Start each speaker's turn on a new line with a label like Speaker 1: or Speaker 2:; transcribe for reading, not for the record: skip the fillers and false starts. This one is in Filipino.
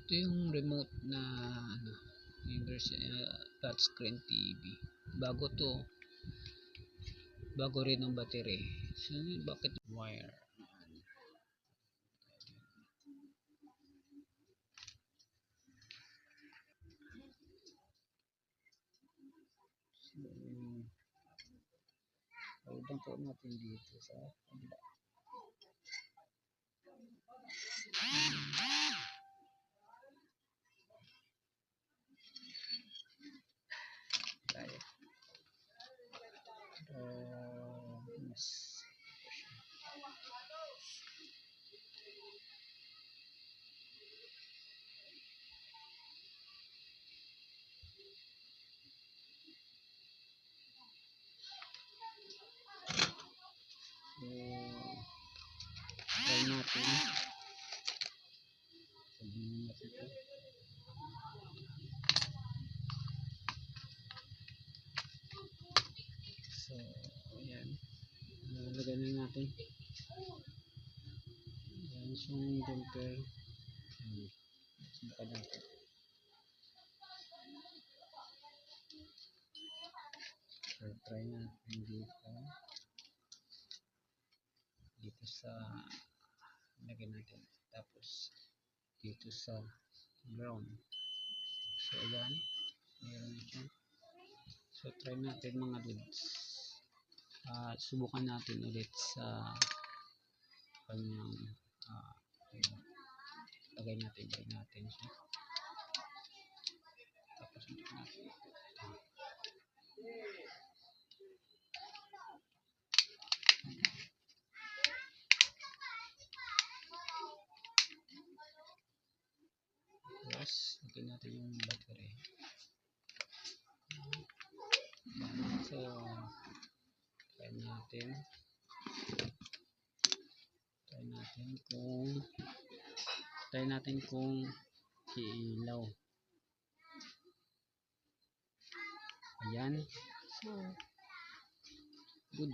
Speaker 1: Ito yung remote na ano, touchscreen TV. Bago to. Bago rin ang battery. So, bakit wire? So, pagdang po natin dito sa kabila. Try natin. Sabihin natin ito. So, ayan. Lagay na natin. Ayan, so yung jumper. Subukan natin. So, try natin dito sa lagay natin. Tapos dito sa ground. So ayan, meron siya. So try natin mga dudes. Subukan natin ulit sa kanyang lagay natin siya. Tapos natin lagyan natin yung battery. So try natin kung iilaw. Ayan, so good.